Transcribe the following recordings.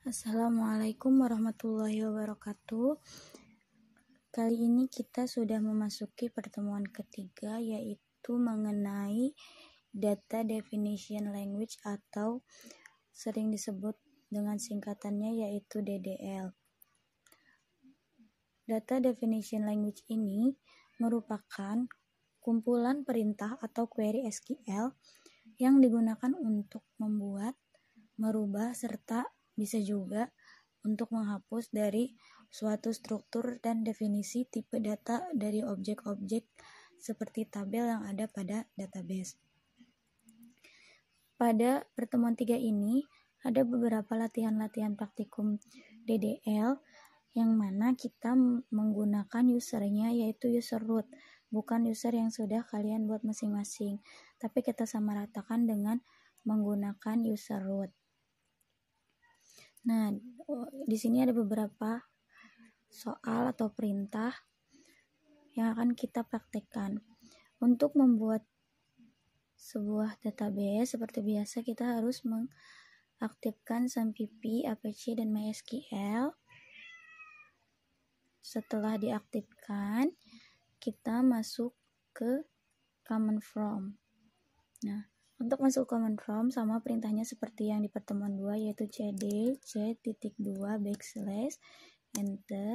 Assalamualaikum warahmatullahi wabarakatuh. Kali ini kita sudah memasuki pertemuan ketiga, yaitu mengenai Data Definition Language atau sering disebut dengan singkatannya yaitu DDL. Data Definition Language ini merupakan kumpulan perintah atau query SQL yang digunakan untuk membuat, merubah, serta bisa juga untuk menghapus dari suatu struktur dan definisi tipe data dari objek-objek seperti tabel yang ada pada database. Pada pertemuan 3 ini ada beberapa latihan-latihan praktikum DDL yang mana kita menggunakan usernya yaitu user root, bukan user yang sudah kalian buat masing-masing, tapi kita samaratakan dengan menggunakan user root. Nah, di sini ada beberapa soal atau perintah yang akan kita praktekkan. Untuk membuat sebuah database seperti biasa kita harus mengaktifkan SAMPP, Apache, dan MySQL. Setelah diaktifkan, kita masuk ke command from. Nah, untuk masuk command from sama perintahnya seperti yang di pertemuan 2 yaitu cd c.2 enter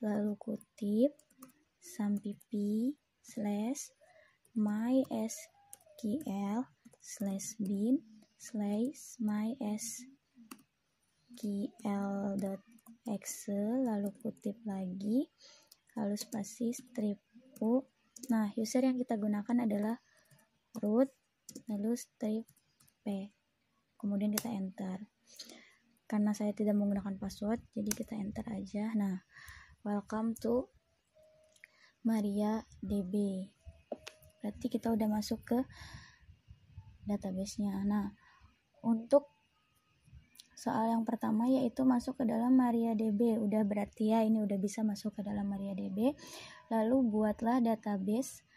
lalu kutip SAMPP /mysql /bin /mysql.exe lalu kutip lagi lalu spasi strip u. Nah, user yang kita gunakan adalah root lalu strip p, kemudian kita enter. Karena saya tidak menggunakan password, jadi kita enter aja. Nah, welcome to MariaDB. Berarti kita udah masuk ke database-nya. Nah, untuk soal yang pertama yaitu masuk ke dalam MariaDB. Udah berarti ya ini udah bisa masuk ke dalam MariaDB. Lalu buatlah database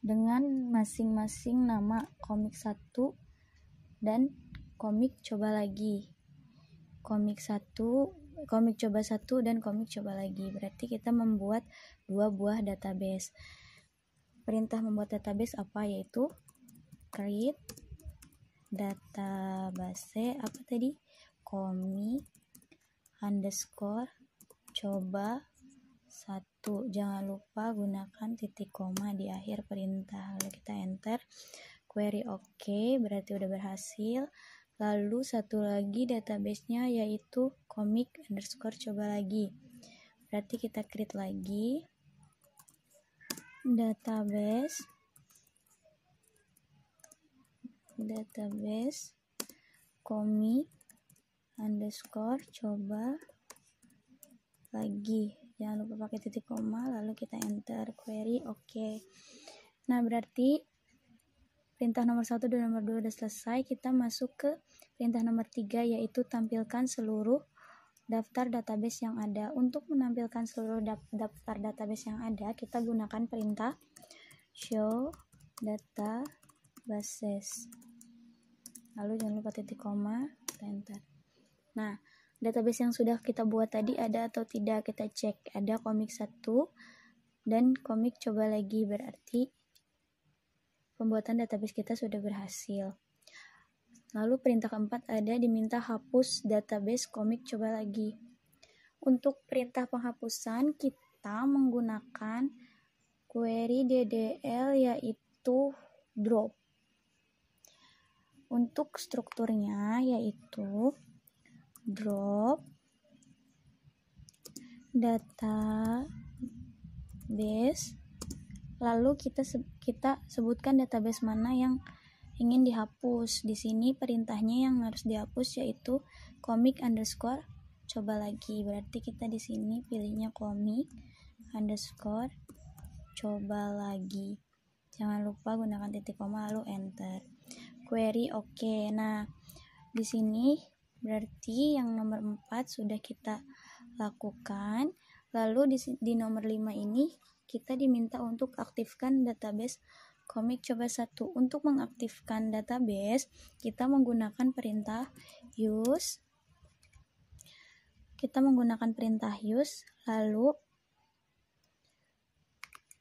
dengan masing-masing nama komik 1 dan komik coba lagi. Komik coba 1 dan komik coba lagi. Berarti kita membuat 2 buah database. Perintah membuat database apa yaitu create database apa tadi? Komik underscore coba 1. Jangan lupa gunakan titik koma di akhir perintah. Lalu kita enter. Query oke, berarti udah berhasil. Lalu satu lagi database-nya yaitu komik underscore coba lagi. Berarti kita create lagi database komik underscore coba lagi. Jangan lupa pakai titik koma, lalu kita enter. Query oke. Nah, berarti perintah nomor 1 dan nomor 2 udah selesai. Kita masuk ke perintah nomor 3 yaitu tampilkan seluruh daftar database yang ada. Untuk menampilkan seluruh daftar database yang ada, kita gunakan perintah show databases. Lalu jangan lupa titik koma, kita enter. Nah, database yang sudah kita buat tadi ada atau tidak, kita cek. Ada komik 1 dan komik coba lagi, berarti pembuatan database kita sudah berhasil. Lalu perintah keempat ada diminta hapus database komik coba lagi. Untuk perintah penghapusan kita menggunakan query DDL yaitu drop. Untuk strukturnya yaitu drop database, lalu kita sebutkan database mana yang ingin dihapus. Di sini perintahnya yang harus dihapus yaitu komik underscore coba lagi. Berarti kita di sini pilihnya komik underscore coba lagi. Jangan lupa gunakan titik koma lalu enter. Query oke. Nah, di sini berarti yang nomor 4 sudah kita lakukan. Lalu di nomor 5 ini kita diminta untuk aktifkan database komik coba 1. Untuk mengaktifkan database, kita menggunakan perintah use kita menggunakan perintah use, lalu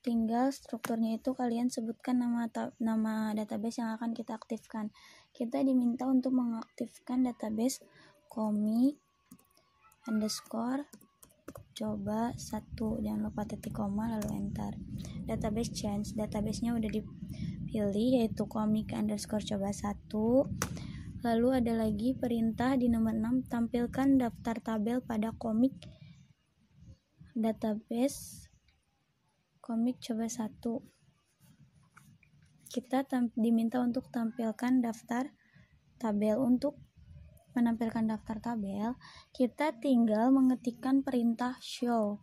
tinggal strukturnya itu kalian sebutkan nama database yang akan kita aktifkan. Kita diminta untuk mengaktifkan database komik underscore coba 1, jangan lupa titik koma lalu enter. Database change, databasenya udah dipilih yaitu komik underscore coba 1. Lalu ada lagi perintah di nomor 6, tampilkan daftar tabel pada komik database komik coba 1. Kita diminta untuk tampilkan daftar tabel. Untuk menampilkan daftar tabel, kita tinggal mengetikkan perintah show.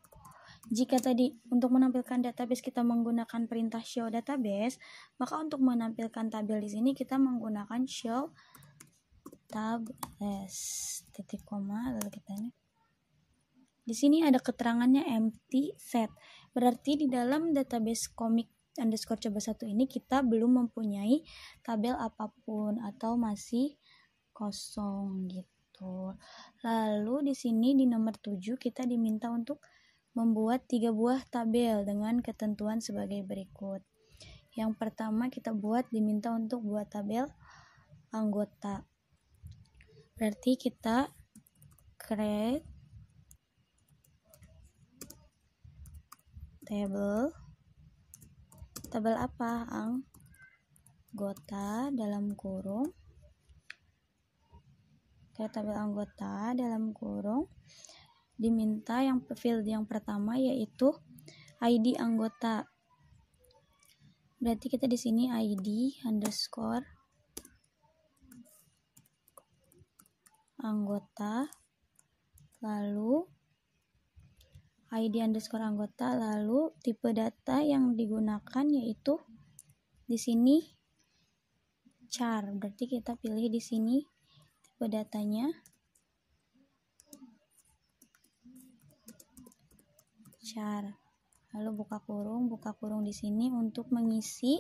Jika tadi untuk menampilkan database kita menggunakan perintah show database, maka untuk menampilkan tabel di sini kita menggunakan show tables titik koma lalu kita ini. Di sini ada keterangannya empty set. Berarti di dalam database komik underscore coba 1 ini kita belum mempunyai tabel apapun atau masih kosong gitu. Lalu di sini di nomor 7 kita diminta untuk membuat 3 buah tabel dengan ketentuan sebagai berikut. Yang pertama kita diminta untuk buat tabel anggota. Berarti kita create tabel apa? Anggota dalam kurung. Tabel anggota dalam kurung diminta yang field yang pertama yaitu ID anggota. Berarti kita di sini ID underscore anggota, lalu ID underscore anggota, lalu tipe data yang digunakan yaitu di sini char. Berarti kita pilih di sini tipe datanya char. Lalu buka kurung di sini untuk mengisi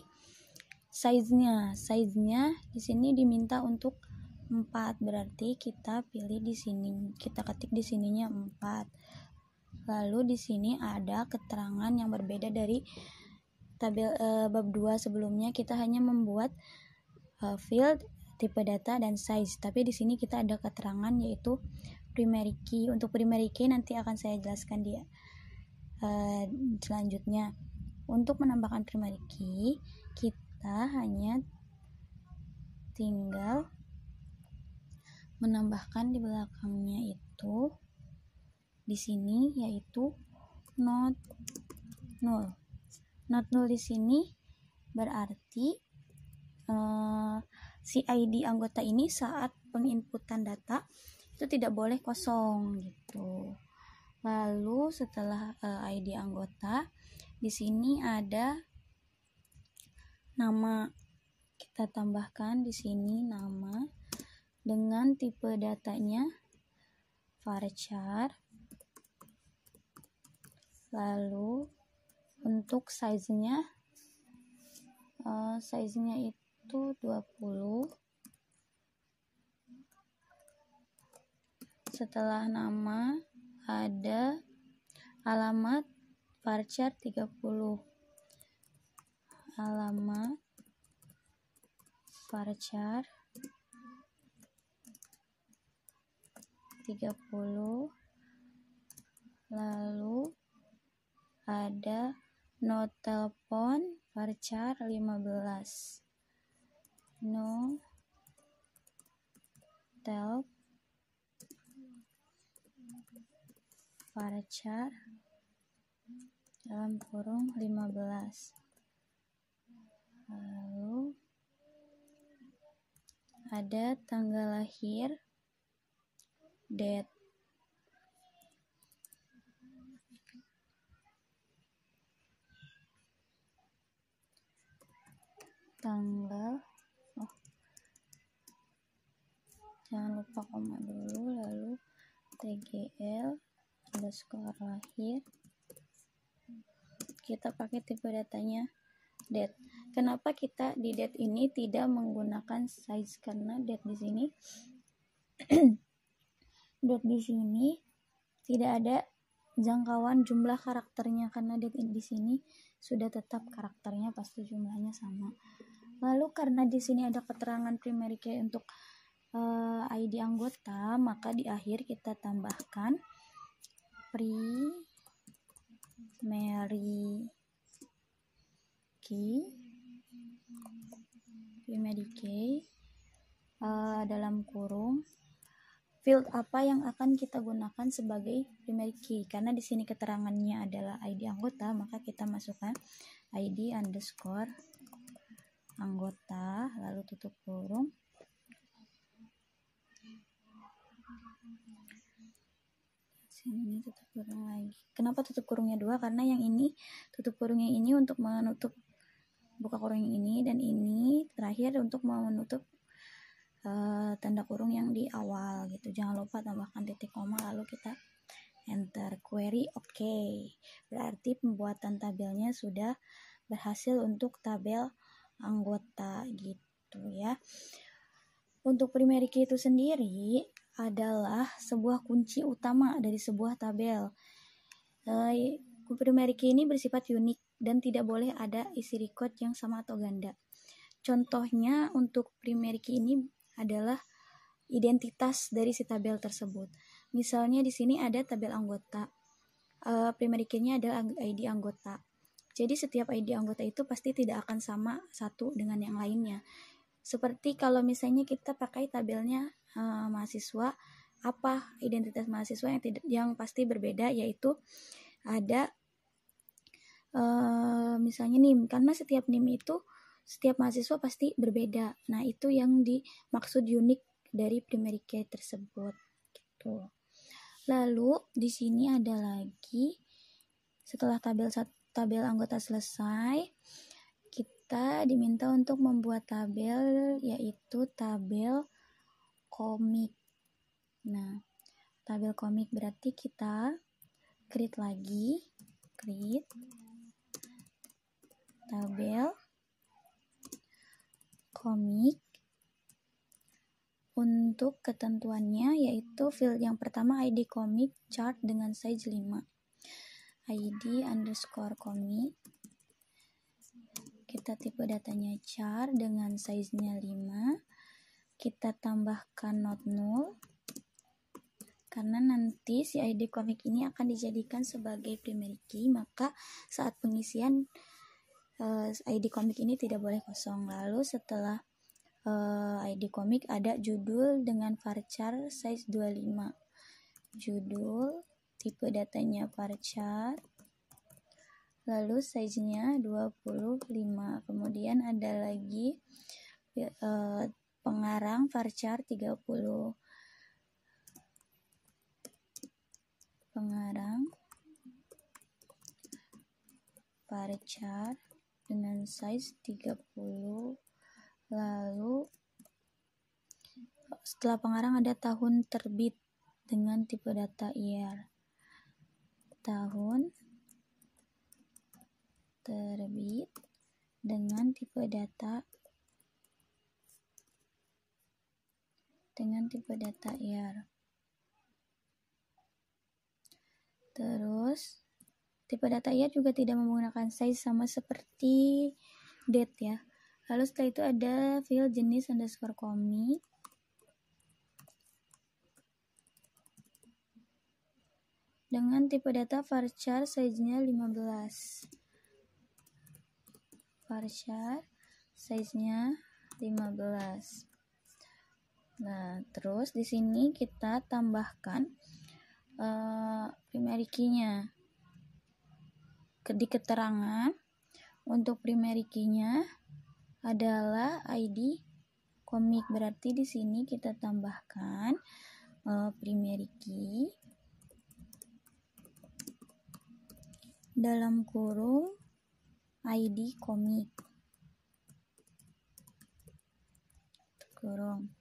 size-nya. Size-nya di sini diminta untuk 4. Berarti kita pilih di sini, kita ketik di sininya 4. Lalu di sini ada keterangan yang berbeda dari tabel bab 2 sebelumnya. Kita hanya membuat field, tipe data dan size. Tapi di sini kita ada keterangan yaitu primary key. Untuk primary key nanti akan saya jelaskan di selanjutnya. Untuk menambahkan primary key, kita hanya tinggal menambahkan di belakangnya itu di sini yaitu not null. Not null di sini berarti si ID anggota ini saat penginputan data itu tidak boleh kosong gitu. Lalu setelah ID anggota di sini ada nama. Kita tambahkan di sini nama dengan tipe datanya varchar. Lalu untuk size-nya itu 20. Setelah nama ada alamat varchar 30. Alamat varchar 30. Lalu ada no telepon varchar 15. No tel varchar dalam kurung 15. Lalu ada tanggal lahir date. Tanggal jangan lupa koma dulu, lalu tgl underscore lahir. Kita pakai tipe datanya date. Kenapa kita di date ini tidak menggunakan size? Karena date di sini date di sini tidak ada jangkauan jumlah karakternya, karena di sini sudah tetap karakternya pasti jumlahnya sama. Lalu karena di sini ada keterangan primary key untuk ID anggota, maka di akhir kita tambahkan primary key dalam kurung field apa yang akan kita gunakan sebagai primary key. Karena di sini keterangannya adalah ID anggota, maka kita masukkan ID underscore anggota, lalu tutup kurung. Sini tutup kurung lagi. Kenapa tutup kurungnya 2? Karena yang ini tutup kurungnya ini untuk menutup buka kurung yang ini, dan ini terakhir untuk menutup tanda kurung yang di awal gitu. Jangan lupa tambahkan titik koma lalu kita enter. Query oke. Berarti pembuatan tabelnya sudah berhasil untuk tabel anggota gitu ya. Untuk primary key itu sendiri adalah sebuah kunci utama dari sebuah tabel. Primary key ini bersifat unik dan tidak boleh ada isi record yang sama atau ganda. Contohnya untuk primary key ini adalah identitas dari si tabel tersebut. Misalnya di sini ada tabel anggota. Primary key-nya adalah ID anggota. Jadi setiap ID anggota itu pasti tidak akan sama satu dengan yang lainnya. Seperti kalau misalnya kita pakai tabelnya mahasiswa, apa identitas mahasiswa yang pasti berbeda, yaitu ada misalnya NIM, karena setiap NIM itu setiap mahasiswa pasti berbeda. Nah, itu yang dimaksud unik dari primary key tersebut gitu. Lalu di sini ada lagi, setelah tabel anggota selesai, kita diminta untuk membuat tabel, yaitu tabel komik. Nah, tabel komik berarti kita create tabel komik. Untuk ketentuannya yaitu field yang pertama ID komik chart dengan size 5. ID underscore komik, kita tipe datanya chart dengan size-nya 5. Kita tambahkan not null karena nanti si ID komik ini akan dijadikan sebagai primary key, maka saat pengisian ID komik ini tidak boleh kosong. Lalu setelah ID komik ada judul dengan varchar size 25. Judul, tipe datanya varchar, lalu size-nya 25. Kemudian ada lagi pengarang varchar 30. Pengarang varchar dengan size 30. Lalu setelah pengarang ada tahun terbit dengan tipe data year. Tahun terbit dengan tipe data year. Terus tipe data year juga tidak menggunakan size sama seperti date ya. Lalu setelah itu ada field jenis underscore komik. Dengan tipe data varchar size-nya 15. Varchar size-nya 15. Nah, terus di sini kita tambahkan primary key-nya. Di keterangan untuk primary key-nya adalah ID komik. Berarti di sini kita tambahkan primary key dalam kurung ID komik. Kurung.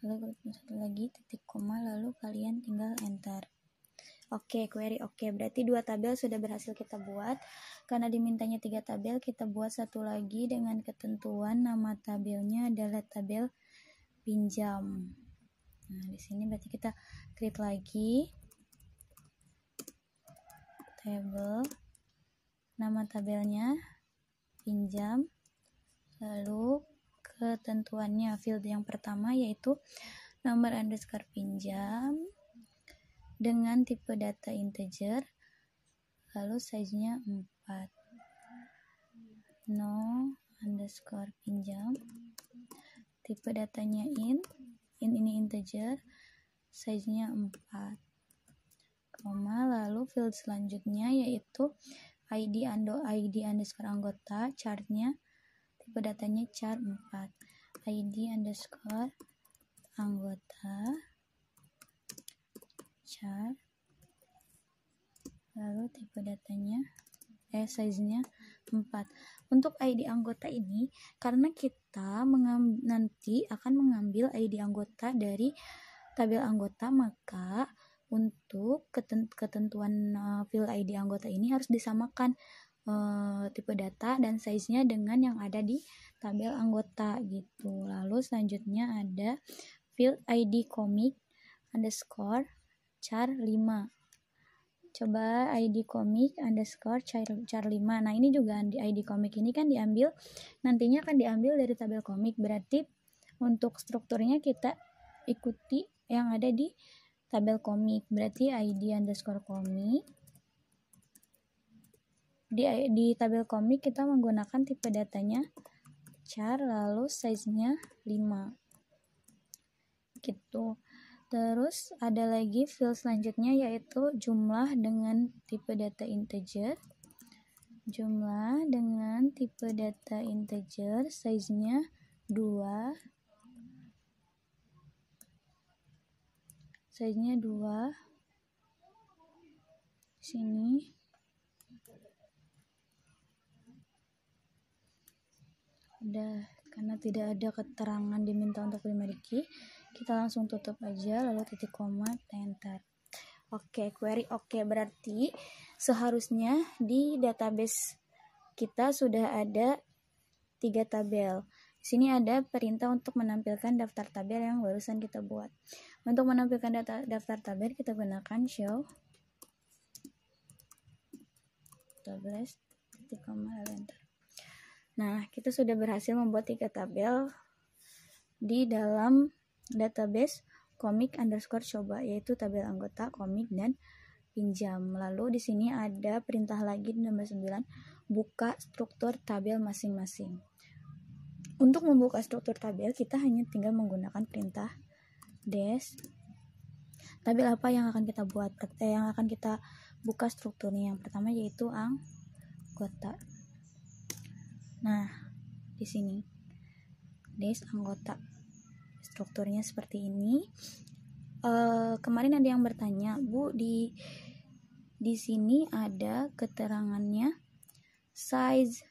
Lalu satu lagi titik koma, lalu kalian tinggal enter. Oke, query oke. Berarti 2 tabel sudah berhasil kita buat. Karena dimintanya 3 tabel, kita buat satu lagi dengan ketentuan nama tabelnya adalah tabel pinjam. Nah, di sini berarti kita create lagi table, nama tabelnya pinjam, lalu ketentuannya field yang pertama yaitu nomor underscore pinjam dengan tipe data integer, lalu size-nya 4. No underscore pinjam, tipe datanya in ini integer, size-nya 4, lalu field selanjutnya yaitu ID underscore anggota, chartnya tipe datanya chart 4, ID underscore anggota chart, lalu tipe datanya size-nya 4. Untuk ID anggota ini, karena kita nanti akan mengambil ID anggota dari tabel anggota, maka untuk ketentuan field ID anggota ini harus disamakan tipe data dan size-nya dengan yang ada di tabel anggota gitu. Lalu selanjutnya ada field ID comic underscore char 5. Coba ID comic underscore char 5. Nah, ini juga ID comic ini kan nantinya akan diambil dari tabel komik. Berarti untuk strukturnya kita ikuti yang ada di tabel komik. Berarti ID underscore komik. Di tabel komik kita menggunakan tipe datanya char, lalu size-nya 5. Gitu. Terus ada lagi field selanjutnya yaitu jumlah dengan tipe data integer. Jumlah dengan tipe data integer, size-nya 2. Size-nya 2. Sini. Udah, karena tidak ada keterangan diminta untuk primary key, kita langsung tutup aja, lalu titik koma, enter. Oke, query oke. Berarti seharusnya di database kita sudah ada 3 tabel. Di sini ada perintah untuk menampilkan daftar tabel yang barusan kita buat. Untuk menampilkan daftar tabel kita gunakan show tables, titik koma, enter. Nah, kita sudah berhasil membuat 3 tabel di dalam database komik underscore coba, yaitu tabel anggota, komik, dan pinjam. Lalu di sini ada perintah lagi nomor 9, buka struktur tabel masing-masing. Untuk membuka struktur tabel kita hanya tinggal menggunakan perintah dash. Tabel apa yang akan kita buat, yang akan kita buka strukturnya? Yang pertama yaitu anggota. Nah, di sini dash anggota. Strukturnya seperti ini. Kemarin ada yang bertanya, Bu, di sini ada keterangannya size,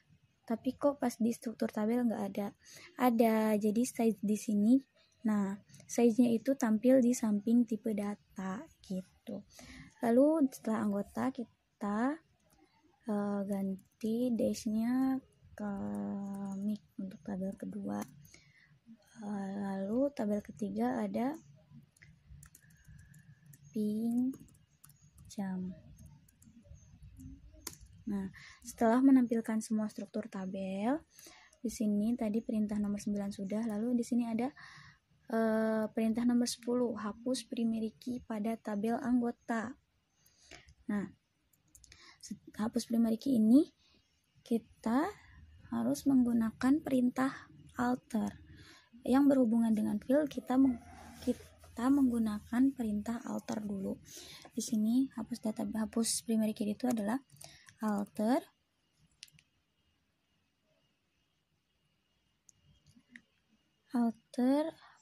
tapi kok pas di struktur tabel nggak ada? Ada, jadi size di sini. Nah, size-nya itu tampil di samping tipe data gitu. Lalu setelah anggota kita ganti dash-nya ke komik untuk tabel kedua. Lalu tabel ketiga ada pinjam. Nah, setelah menampilkan semua struktur tabel, di sini tadi perintah nomor 9 sudah, lalu di sini ada perintah nomor 10, hapus primary key pada tabel anggota. Nah, hapus primary key ini kita harus menggunakan perintah alter. Yang berhubungan dengan field kita menggunakan perintah alter dulu. Di sini hapus primary key itu adalah alter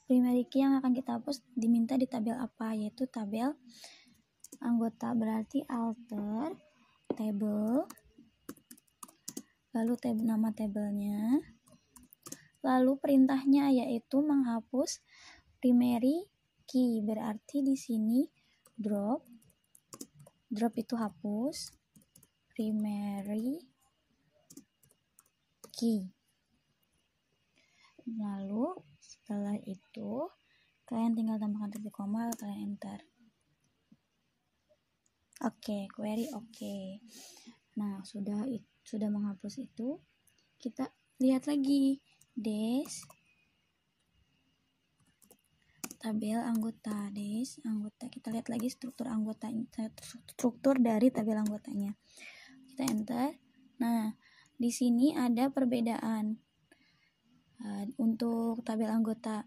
primary key yang akan kita hapus diminta di tabel apa, yaitu tabel anggota. Berarti alter table, lalu nama tabelnya, lalu perintahnya yaitu menghapus primary key. Berarti di sini drop itu hapus primary key. Lalu setelah itu kalian tinggal tambahkan titik koma, kalian enter. Oke, query oke. Nah, sudah menghapus itu, kita lihat lagi des tabel anggota, kita lihat lagi struktur dari tabel anggotanya. Kita enter. Nah, di sini ada perbedaan untuk tabel anggota.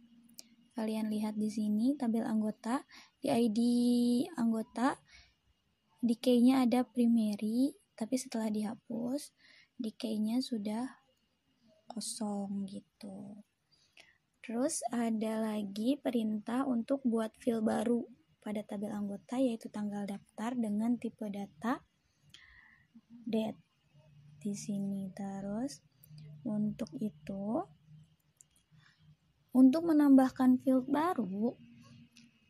Kalian lihat di sini tabel anggota, di ID anggota di key-nya ada primary, tapi setelah dihapus di key-nya sudah kosong gitu. Terus ada lagi perintah untuk buat field baru pada tabel anggota, yaitu tanggal daftar dengan tipe data date di sini. Terus untuk itu, untuk menambahkan field baru,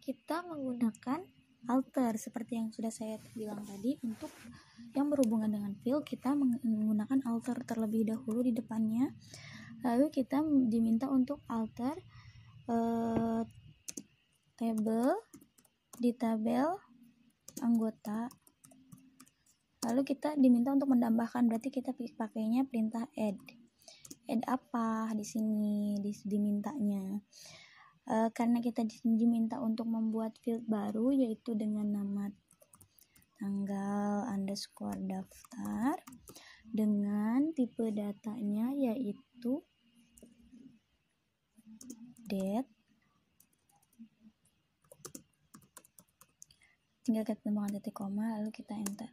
kita menggunakan alter seperti yang sudah saya bilang tadi. Untuk yang berhubungan dengan field, kita menggunakan alter terlebih dahulu di depannya. Lalu kita diminta untuk alter table di tabel anggota. Lalu kita diminta untuk menambahkan, berarti kita pakainya perintah add. Add apa di sini dimintanya? Karena kita diminta untuk membuat field baru, yaitu dengan nama tanggal underscore daftar dengan tipe datanya yaitu date. Tinggal kita tambahkan titik koma, lalu kita enter.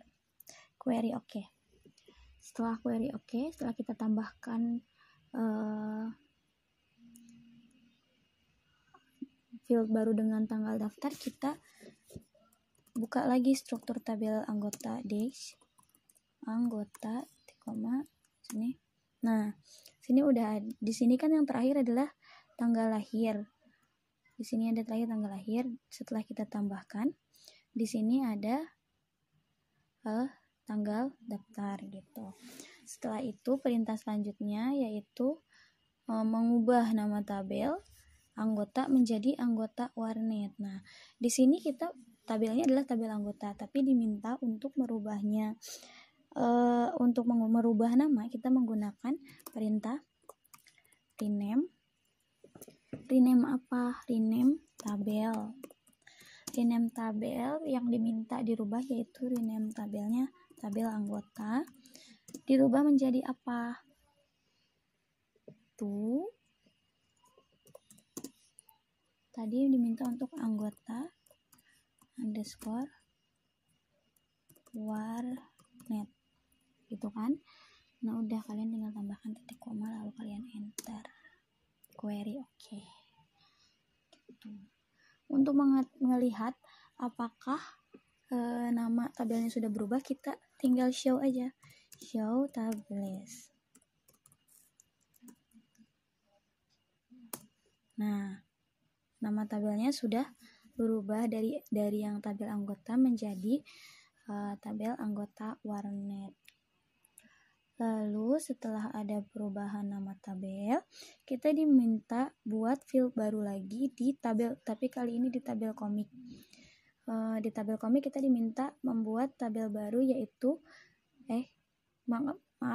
Query oke. Setelah query oke, setelah kita tambahkan field baru dengan tanggal daftar, kita buka lagi struktur tabel anggota dash anggota titik koma sini. Nah, sini udah, di sini kan yang terakhir adalah tanggal lahir. Di sini ada terakhir tanggal lahir. Setelah kita tambahkan, di sini ada tanggal daftar gitu. Setelah itu perintah selanjutnya yaitu mengubah nama tabel anggota menjadi anggota warnet. Nah, di sini kita tabelnya adalah tabel anggota, tapi diminta untuk merubahnya. Untuk merubah nama, kita menggunakan perintah rename. Rename apa? Rename tabel. Rename tabel yang diminta dirubah yaitu rename tabelnya tabel anggota. Dirubah menjadi apa? Tuh. Tadi diminta untuk anggota underscore warnet. Gitu kan? Nah, udah, kalian tinggal tambahkan titik koma lalu kalian enter. Query oke. Gitu. Untuk melihat apakah nama tabelnya sudah berubah, kita tinggal show aja. Show tables. Nah, nama tabelnya sudah berubah dari yang tabel anggota menjadi tabel anggota warnet. Lalu setelah ada perubahan nama tabel, kita diminta buat field baru lagi di tabel, tapi kali ini di tabel komik. Di tabel komik kita diminta membuat tabel baru yaitu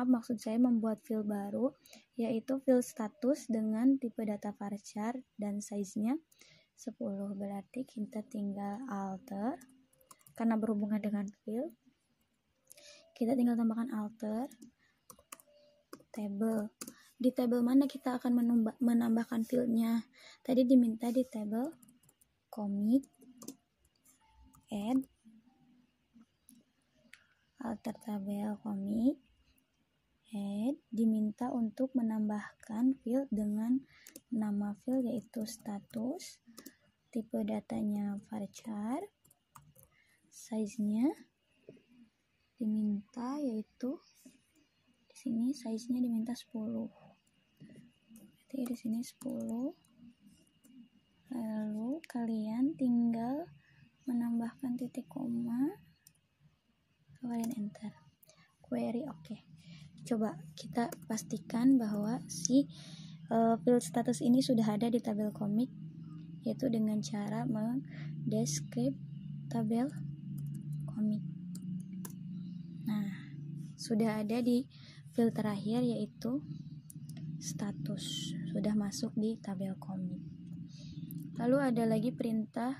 maksud saya membuat field baru yaitu field status dengan tipe data varchar dan size-nya 10. Berarti kita tinggal alter, karena berhubungan dengan field kita tinggal tambahkan alter table. Di table mana kita akan menambahkan fieldnya? Tadi diminta di table komik add alter tabel komik add, diminta untuk menambahkan field dengan nama field yaitu status, tipe datanya varchar, size-nya diminta yaitu di sini size-nya diminta 10. Berarti di sini 10. Lalu kalian tinggal menambahkan titik koma, kalian enter. Query oke. Coba kita pastikan bahwa si field status ini sudah ada di tabel komik, yaitu dengan cara mendeskrip tabel komik. Nah, sudah ada di field terakhir yaitu status, sudah masuk di tabel komik. Lalu ada lagi perintah,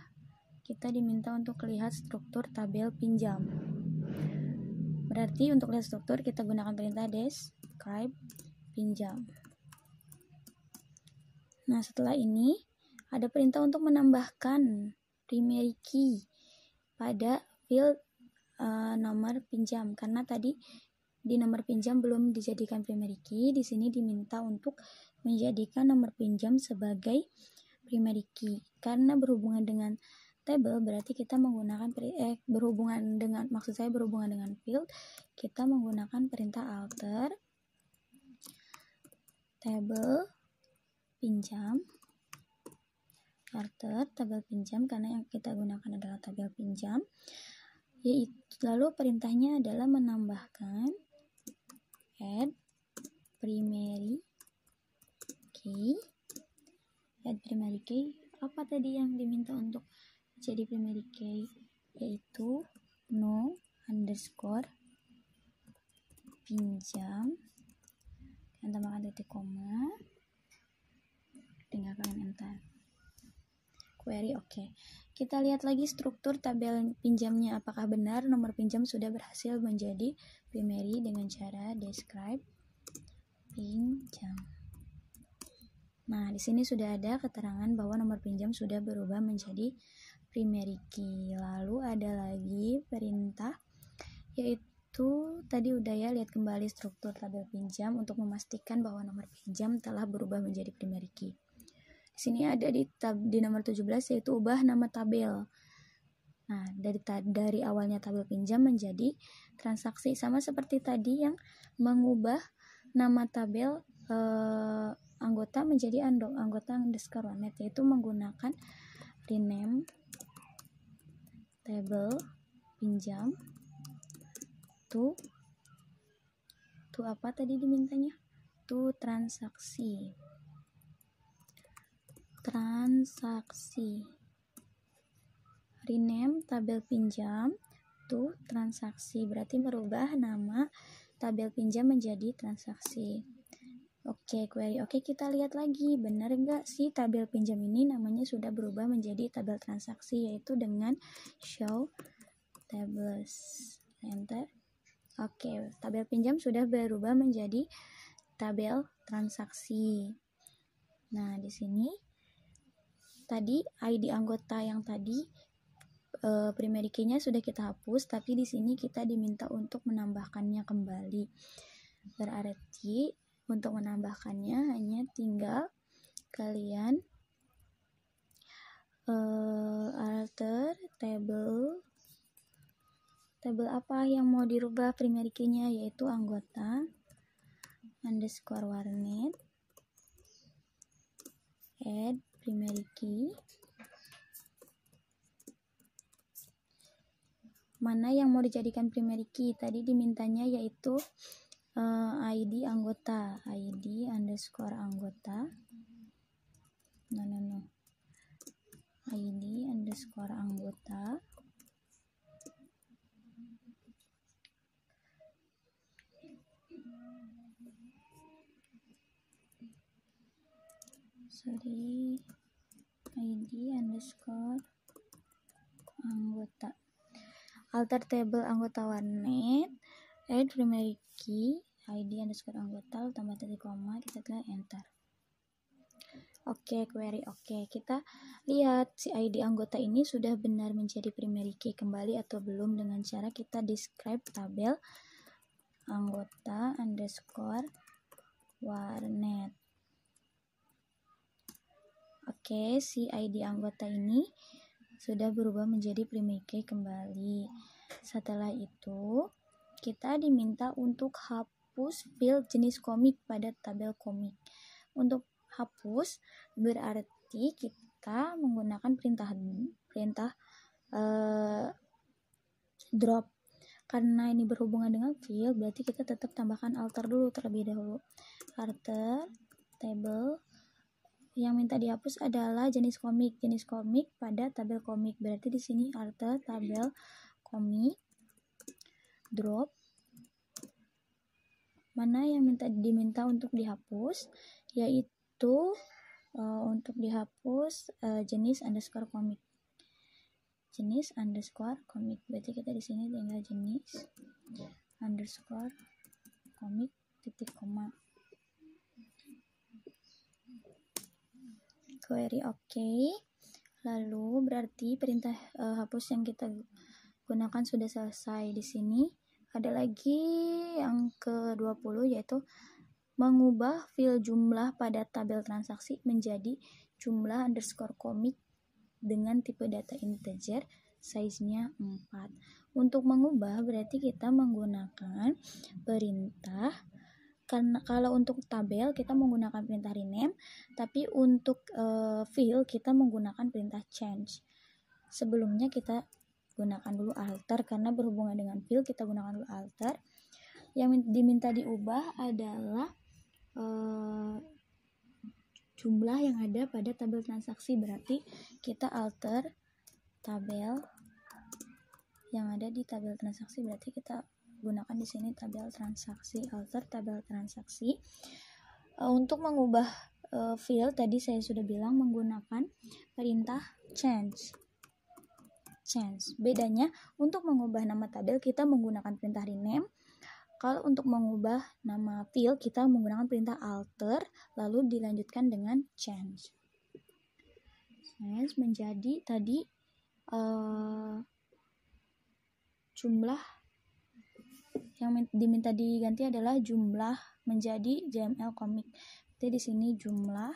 kita diminta untuk lihat struktur tabel pinjam. Berarti untuk lihat struktur kita gunakan perintah describe pinjam. Nah, setelah ini ada perintah untuk menambahkan primary key pada field nomor pinjam, karena tadi di nomor pinjam belum dijadikan primary key. Di sini diminta untuk menjadikan nomor pinjam sebagai primary key. Karena berhubungan dengan table, berarti kita menggunakan berhubungan dengan field, kita menggunakan perintah alter table pinjam, tabel pinjam, karena yang kita gunakan adalah tabel pinjam. Yaitu lalu perintahnya adalah menambahkan add primary key. Apa tadi yang diminta untuk jadi primary key? Yaitu no underscore pinjam, dan tambahkan titik koma, tinggalkan enter. Query oke. Kita lihat lagi struktur tabel pinjamnya, apakah benar nomor pinjam sudah berhasil menjadi primary dengan cara describe pinjam. Nah, di sini sudah ada keterangan bahwa nomor pinjam sudah berubah menjadi primary key. Lalu ada lagi perintah, yaitu tadi udah ya, lihat kembali struktur tabel pinjam untuk memastikan bahwa nomor pinjam telah berubah menjadi primary key. Di sini ada di nomor 17 yaitu ubah nama tabel. Nah, dari awalnya tabel pinjam menjadi transaksi, sama seperti tadi yang mengubah nama tabel anggota menjadi anggota underscore warnet, yaitu menggunakan rename table pinjam to apa tadi dimintanya? To transaksi. Rename tabel pinjam to transaksi, berarti merubah nama tabel pinjam menjadi transaksi. Oke, query oke, kita lihat lagi benar enggak sih tabel pinjam ini namanya sudah berubah menjadi tabel transaksi, yaitu dengan show tables, enter. Oke, tabel pinjam sudah berubah menjadi tabel transaksi. Nah, di sini tadi ID anggota yang tadi primary key-nya sudah kita hapus, tapi di sini kita diminta untuk menambahkannya kembali. Berarti untuk menambahkannya hanya tinggal kalian alter table apa yang mau dirubah primary key-nya, yaitu anggota underscore warnet, add primary key, mana yang mau dijadikan primary key. Tadi dimintanya yaitu ID anggota, ID underscore anggota, ID underscore anggota, ID underscore anggota, alter table anggota warnet, add primary key, ID underscore anggota, tambah titik koma, kita tekan enter. Oke, query oke. Kita lihat si ID anggota ini sudah benar menjadi primary key kembali atau belum dengan cara kita describe tabel anggota underscore warnet. Oke, si ID anggota ini sudah berubah menjadi primary key kembali. Setelah itu, kita diminta untuk hapus field jenis komik pada tabel komik. Untuk hapus berarti kita menggunakan perintah drop. Karena ini berhubungan dengan field, berarti kita tetap tambahkan alter dulu terlebih dahulu. Alter table yang minta dihapus adalah jenis komik pada tabel komik. Berarti di sini alter tabel komik drop mana yang diminta untuk dihapus, yaitu untuk dihapus jenis underscore komik. Jenis underscore komik. Berarti kita di sini tinggal jenis underscore komik titik koma. Query oke. Lalu berarti perintah hapus yang kita gunakan sudah selesai. Di sini ada lagi yang ke-20, yaitu mengubah fill jumlah pada tabel transaksi menjadi jumlah underscore komik dengan tipe data integer, size-nya 4. Untuk mengubah berarti kita menggunakan perintah, karena kalau untuk tabel kita menggunakan perintah rename, tapi untuk fill kita menggunakan perintah change. Sebelumnya kita gunakan dulu alter, karena berhubungan dengan fill kita gunakan dulu alter. Yang diminta diubah adalah jumlah yang ada pada tabel transaksi, berarti kita alter tabel yang ada di tabel transaksi, berarti kita gunakan di sini tabel transaksi, alter tabel transaksi. Untuk mengubah fill tadi saya sudah bilang menggunakan perintah change. Bedanya untuk mengubah nama tabel kita menggunakan perintah rename. Kalau untuk mengubah nama fill kita menggunakan perintah alter, lalu dilanjutkan dengan change. Menjadi tadi jumlah yang diminta diganti adalah jumlah menjadi JML komik. Jadi di sini jumlah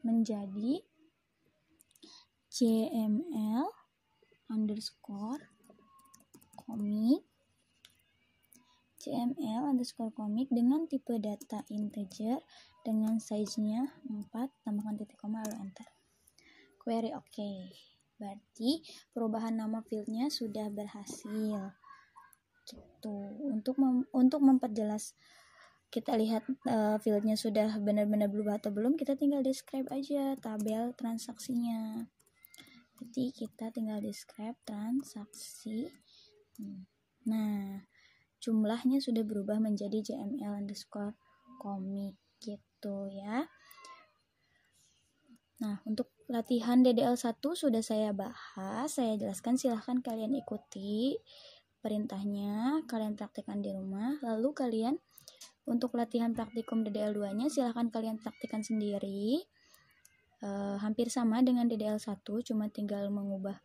menjadi JML underscore komik. JML underscore komik dengan tipe data integer dengan size-nya 4, tambahkan titik koma lalu enter. Query oke. Berarti perubahan nama field-nya sudah berhasil. Gitu. Untuk memperjelas kita lihat field-nya sudah benar-benar berubah atau belum, kita tinggal describe aja tabel transaksinya. Jadi kita tinggal describe transaksi. Nah, jumlahnya sudah berubah menjadi JML underscore komik gitu ya. Nah, untuk latihan DDL1 sudah saya bahas, saya jelaskan, silahkan kalian ikuti perintahnya, kalian praktekkan di rumah. Lalu kalian untuk latihan praktikum DDL2 nya silahkan kalian praktikkan sendiri. Hampir sama dengan DDL1, cuma tinggal mengubah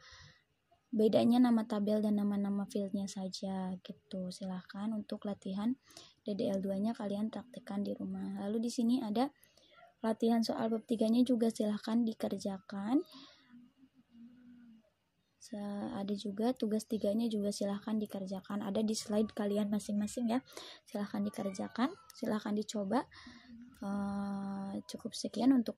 bedanya nama tabel dan nama-nama fieldnya saja gitu. Silahkan untuk latihan DDL2 nya kalian praktekkan di rumah. Lalu di sini ada latihan soal bab 3 nya juga silahkan dikerjakan. Ada juga tugas 3 nya juga silahkan dikerjakan, ada di slide kalian masing-masing ya. Silahkan dikerjakan, silahkan dicoba. Cukup sekian untuk